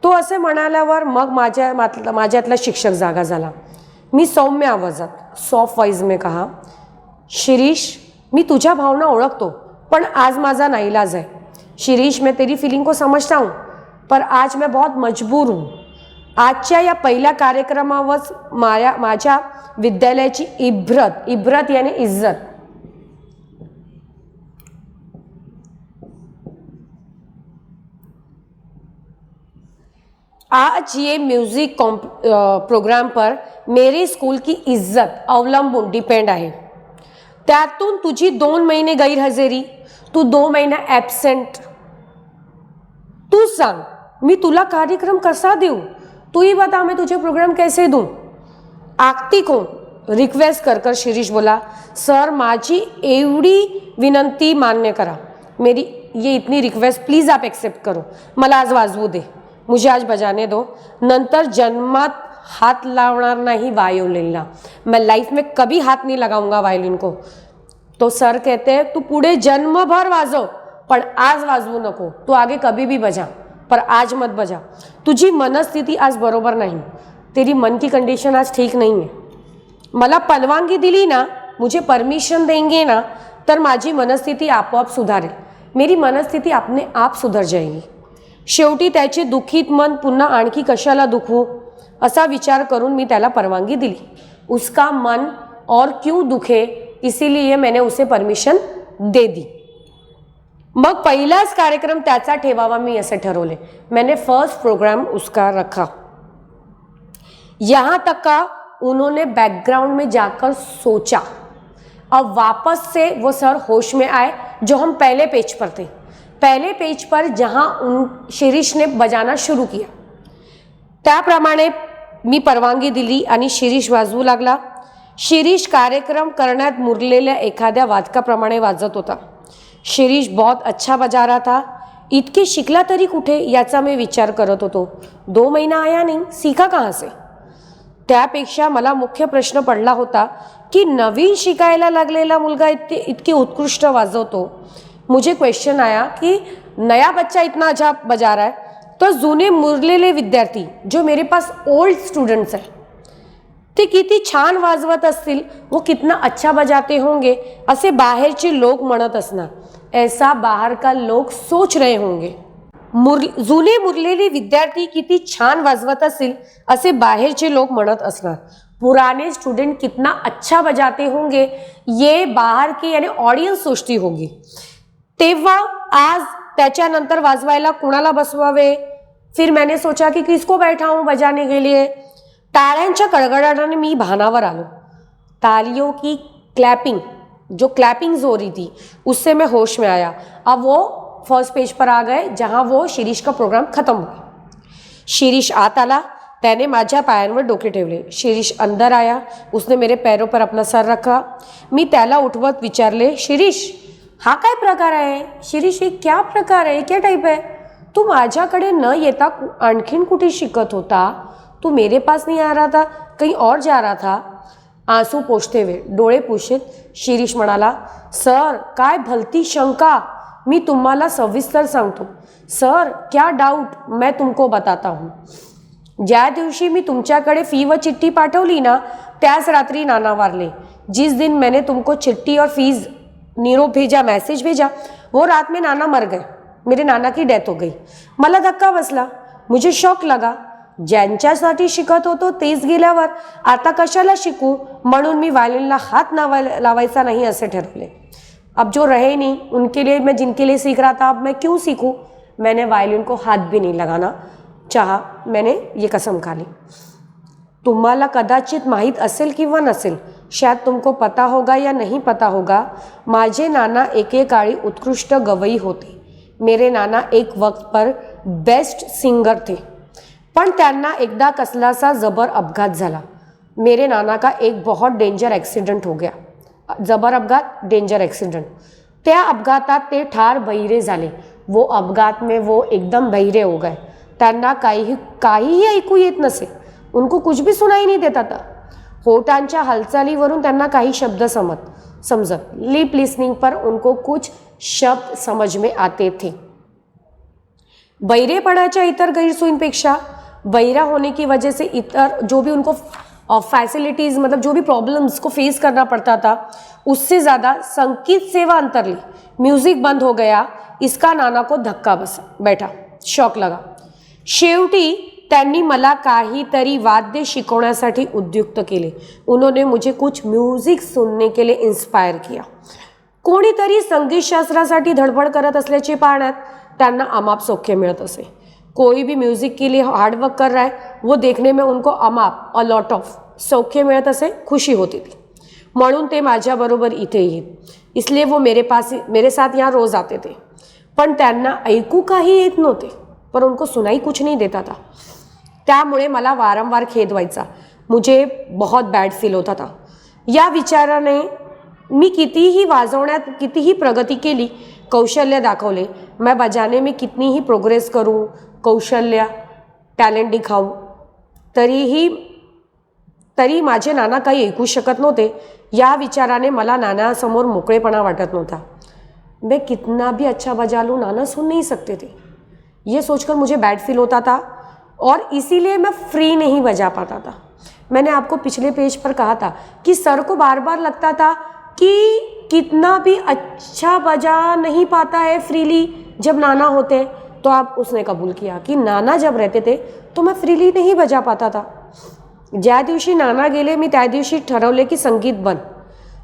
A: तो असे म्हणाल्यावर मग माझ्यातला शिक्षक जागा झाला. मी सौम्य आवाजात, सॉफ्ट वॉइस में कहा, शिरीष मी तुझ्या भावना ओळखतो, पण आज माझा नाईलाज है. शिरीष मैं तेरी फीलिंग को समझता हूँ, पर आज मैं बहुत मजबूर हूँ. आजच्या या पहिल्या कार्यक्रमावर माझ्या विद्यालयाची इब्रत यानी इज्जत, आज ये म्यूजिक प्रोग्राम पर मेरे स्कूल की इज्जत अवलंबून डिपेंड आहे. त्यातून तुझी 2 महिने गैरहजेरी, तू 2 महिना ॲब्सेंट. तू सांग, मी तुला कार्यक्रम कसा देऊ? तू ही बता, मैं तुझे प्रोग्राम कैसे दूं? आगती कोण? रिक्वेस्ट कर शिरीष बोला, सर माझी एवढी विनंती मान्य करा. मेरी ये इतनी रिक्वेस्ट प्लीज़ आप एक्सेप्ट करो. मला आज वाजवू दे, मुझे आज बजाने दो. नंतर जन्मात हाथ लावणार नहीं वायोलिनला. मैं लाइफ में कभी हाथ नहीं लगाऊंगा वायोलिन को. तो सर कहते हैं, तू पुढे जन्मभर वाजव, पण आज वाजवू नको. तू आगे कभी भी बजा, पर आज मत बजा. तुझी मनस्थिती आज बरोबर नहीं, तेरी मन की कंडीशन आज ठीक नहीं है. मला परवानगी दिली ना, मुझे परमिशन देंगे ना, तर माझी मनस्थिती आपोआप सुधारेल. मेरी मनस्थिती अपने आप सुधर जाएगी. शेवटी त्याचे दुखीत मन पुन्हा आणखी कशाला दुखवू असा विचार करून मी त्याला परवानगी दिली. उसका मन और क्यों दुखे, इसीलिए मैंने उसे परमिशन दे दी. मग पहिलाच कार्यक्रम त्याचा ठेवावा मी असे ठरवले. मैंने फर्स्ट प्रोग्राम उसका रखा. यहाँ तक का उन्होंने बैकग्राउंड में जाकर सोचा. अब वापस से वो सर होश में आए जो हम पहले पेज पर थे. पहले पेज पर जहाँ शिरीष ने बजाना शुरू किया त्याप्रमाणे मी परवानगी दिली आणि शिरीष वाजवू लागला. शिरीष कार्यक्रम करण्यात मुरलेल्या एखाद्या वादकाप्रमाणे वाजत होता. शिरीष बहुत अच्छा बजा रहा था. इतके शिकला तरी कुठे याचा मी विचार करत होतो. 2 महीना आया नहीं, सीखा कहाँ से? त्यापेक्षा मला मुख्य प्रश्न पडला होता की नवीन शिकायला लागलेला मुलगा इतके उत्कृष्ट वाजवतो. मुझे क्वेश्चन आया कि नया बच्चा इतना अच्छा बजा रहा है, तो जुने मुरलेले विद्यार्थी जो मेरे पास ओल्ड स्टूडेंट्स हैं ते किती छान वाजवत असतील, वो कितना अच्छा बजाते होंगे असे बाहेरचे लोक म्हणत असणार. ऐसा बाहर का लोग सोच रहे होंगे. जुने मुरलेले विद्यार्थी किती छान वाजवत असतील असे बाहेरचे लोक म्हणत असणार. पुराने स्टूडेंट कितना अच्छा बजाते होंगे ये बाहर की यानी ऑडियन्स सोचती होगी. तेव्हा आज त्याच्यानंतर वाजवायला कुणाला बसवावे? फिर मैंने सोचा कि किसको बैठाऊं बजाने के लिए. टाळ्यांच्या कडकडाटाने मी भानावर आलो. तालियों की क्लैपिंग, जो क्लैपिंग्स हो रही थी उससे मैं होश में आया. अब वो फर्स्ट पेज पर आ गए जहां वो शिरीष का प्रोग्राम खत्म हुआ. शिरीष आत आला. त्याने माझ्या पायांवर डोके ठेवले. शिरीष अंदर आया. उसने मेरे पैरों पर अपना सर रखा. मी त्याला उठवत विचारले, शिरीष हा काय प्रकार आहे? शिरीष हे क्या प्रकार आहे, क्या टाइप आहे? तू माझ्याकडे न येता आणखीन कुठे शिकत होता? तू मेरे पास नहीं आ रहा था, कहीं और जा रहा था? आंसू पोछते हुए, डोळे पुशीत शिरीष म्हणाला, सर काय भलती शंका, मी तुम्हाला सविस्तर सांगतो. सर क्या डाउट, मैं तुमको बताता हूँ. ज्या दिवशी मी तुमच्याकडे फी व चिट्ठी पाठवली ना, त्याच रात्री नाना वारले. जिस दिन मैंने तुमको चिट्ठी और फीस नीरो भेजा, मैसेज भेजा, वो रात में नाना मर गए, मेरे नाना की डेथ हो गई. मला धक्का बसला, मुझे शॉक लगा. ज्यांच्यासाठी शिकत होतो तेच गेल्यावर आता कशाला शिकू, म्हणून मी व्हायोलिनला हात लावायचा नाही असे ठरवले. अब जो रहे नहीं उनके लिए, मैं जिनके लिए सीख रहा था, अब मैं क्यों सीखूं. मैंने वायलिन को हाथ भी नहीं लगाना चाहा. मैंने ये कसम खा ली. तुम्हाला कदाचित माहीत असेल किंवा नसेल, शायद तुमको पता होगा या नहीं पता होगा, माझे नाना एकेकाळी उत्कृष्ट गवई होते. मेरे नाना एक वक्त पर बेस्ट सिंगर थे, पण त्यांना एकदा कसलासा जबर अपघात झाला. मेरे नाना का एक बहुत डेंजर एक्सीडेंट हो गया. जबर अपघात, डेंजर एक्सीडेंट. त्या अपघातात ते ठार बहिरे झाले. वो अपघात में वो एकदम बहिरे हो गए. त्यांना काहीही ऐकू येत नसे. उनको कुछ भी सुनाई नहीं देता था. होठांच्या हालचालीवरून त्यांना काही शब्द समजत. लिप लिसनिंग पर उनको कुछ शब्द समझ में आते थे. बहिरेपणाच्या इतर गैरसोयींपेक्षा बहिरा होने की वजह से इतर जो भी उनको फैसिलिटीज़, मतलब जो भी प्रॉब्लम्स को फेस करना पड़ता था, उससे ज़्यादा संगीत सेवा अंतरली. म्युझिक बंद हो गया. इसका नाना को धक्का बैठा, शॉक लगा. शेवटी त्यांनी मला काहीतरी वाद्य शिकवण्यासाठी उद्युक्त केले. उन्होंने मुझे कुछ म्युझिक सुनने के लिए इंस्पायर किया. कोणीतरी संगीतशास्त्रासाठी धडपड करत असल्याचे पाहण्यात त्यांना अमाप सौख्य मिळत असे. कोई भी म्यूजिक के लिए हार्डवर्क कर रहा है, वो देखने में उनको अमाप अ लॉट ऑफ सौख्य मिळत असे, खुशी होती थी. म्हणून ते माझ्याबरोबर इथे येत. इसलिए वो मेरे साथ यहाँ रोज आते थे. पण त्यांना ऐकू काही येत नव्हते, पर उनको सुनाई कुछ नहीं देता था. त्यामुळे मला वारंवार खेद व्हायचा. मुझे बहुत बॅड फील होता था. या विचाराने मी कितीही वाजवण्यात कितीही प्रगती केली, कौशल्य दाखवले, मैं बजाने में कितनी ही प्रोग्रेस करूं, कौशल्य टॅलेंट दिखाऊं, तरी माझे नाना काही ऐकू शकत नव्हते. या विचाराने मला नानासमोर मोकळेपणा वाटत नव्हता. मैं कितना भी अच्छा बजा लूँ, नाना सुन नहीं सकते थे. ये सोचकर मुझे बैड फील होता था और इसीलिए मैं फ्री नहीं बजा पाता था. मैंने आपको पिछले पेज पर कहा था कि सर को बार बार लगता था कि कितना भी अच्छा बजा नहीं पाता है फ्रीली जब नाना होते. तो आप उसने कबूल किया कि नाना जब रहते थे तो मैं फ्रीली नहीं बजा पाता था. ज्या दिवशी नाना गेले मी त्या दिवशी ठरवले की संगीत बंद.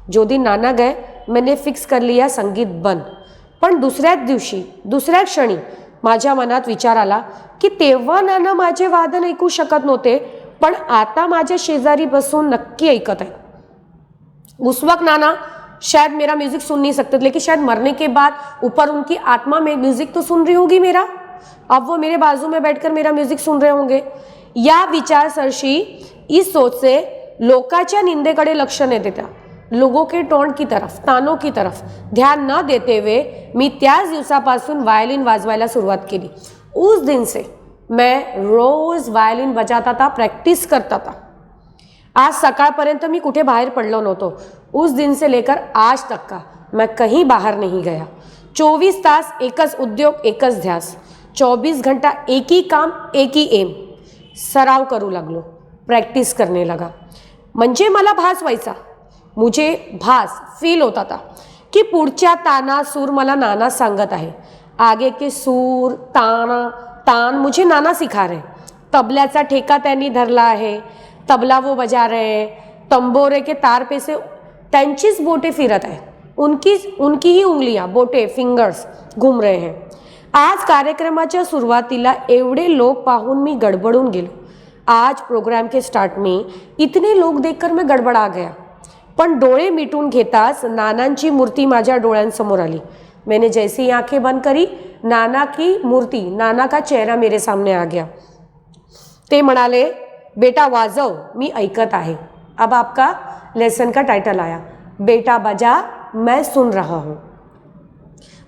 A: जो दिन नाना गए मैंने फिक्स कर लिया संगीत बंद. पण दुसऱ्या क्षणी माझ्या मनात विचार आला की तेव्हा नाना माझे वादन ऐकू शकत नव्हते, पण आता माझ्या शेजारी बसून नक्की ऐकत आहेत. उस वक्त नाना शायद मेरा म्यूजिक सुन नहीं सकते थे, लेकिन शायद मरने के बाद ऊपर उनकी आत्मा में म्यूजिक तो सुन रही होगी मेरा. अब वो मेरे बाजू में बैठकर मेरा म्यूजिक सुन रहे होंगे. या विचारसरशी, इस सोच से लोकाच्या निंदेकडे लक्ष न देता, लोगों के टोन की तरफ, तानों की तरफ ध्यान न देते हुए मी त्याच दिवसापासून वायलिन वाजवायला सुरुवात केली. उस दिन से मैं रोज वायलिन बजाता था, प्रैक्टिस करता था. आज सकाळपर्यंत मी कुठे बाहेर पडलो नव्हतो. उस दिन से लेकर आज तक का मैं कहीं बाहर नहीं गया. 24 तास एकच उद्योग, एकच ध्यास. 24 घंटा एक ही काम, एक ही एम. सराव करू लागलो, प्रैक्टिस करने लगा. म्हणजे मला भास व्हायचा, मुझे भास फील होता था की पुढच्या ताना सूर मला नाना सांगत आहे. आगे के सूर तान मुझे नाना सिखा रहे. तबल्याचा ठेका त्यांनी धरला आहे, तबला वो बजा रहे हैं, तंबोरे के तार पे से त्यांचीच बोटे फिरत आहेत. उनकी ही उंगलियां, बोटे, फिंगर्स घूम रहे हैं. आज कार्यक्रमाच्या सुरुवातीला एवढे लोग पाहून मी गडबडून गेलो. आज प्रोग्राम के स्टार्ट में इतने लोग देखकर मैं गडबडा गया. पण डोळे मिटून घेताच नानांची मूर्ती माझ्या डोळ्यांसमोर आली. मैंने जैसे ही आंखें बंद करी, नाना की मूर्ति, नाना का चेहरा मेरे सामने आ गया. ते म्हणाले, बेटा वाजव, मी ऐकत आहे. अब आपका लेसन का टाइटल आया, बेटा बजा, मैं सुन रहा हूँ.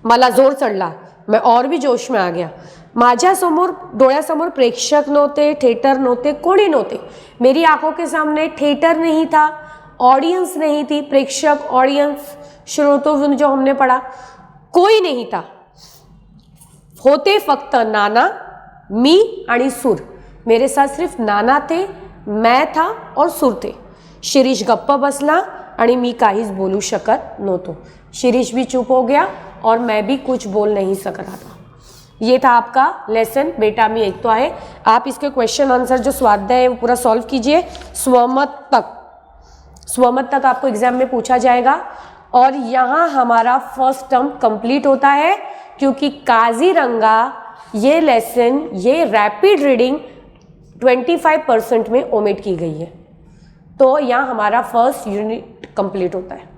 A: मला जोर चढला. मैं और भी जोश में आ गया. माझ्यासमोर, डोळ्यासमोर प्रेक्षक नव्हते, थिएटर नव्हते, कोणी नव्हते. मेरी आंखों के सामने थिएटर नहीं था, ऑडियंस नहीं थी. प्रेक्षक, ऑडियंस, श्रोतों जो हमने पढ़ा, कोई नहीं था. होते फक्त नाना, मी आणि सूर. मेरे साथ सिर्फ नाना थे, मैं था और सूर थे. शिरीष गप्प बसला आणि मी काहीच बोलू शकत नव्हतो. शिरीष भी चुप हो गया और मैं भी कुछ बोल नहीं सक रहा था। ये था आपका लेसन बेटा मी एक तो आहे। आप इसके क्वेश्चन आंसर जो स्वाध्याय है वो पूरा सॉल्व कीजिए। स्वमत तक आपको एग्जाम में पूछा जाएगा। और यहाँ हमारा फर्स्ट टर्म कंप्लीट होता है क्योंकि काजीरंगा ये लेसन, ये रैपिड रीडिंग 25% में ओमिट की गई है। तो यहाँ हमारा फर्स्ट यूनिट कंप्लीट होता है।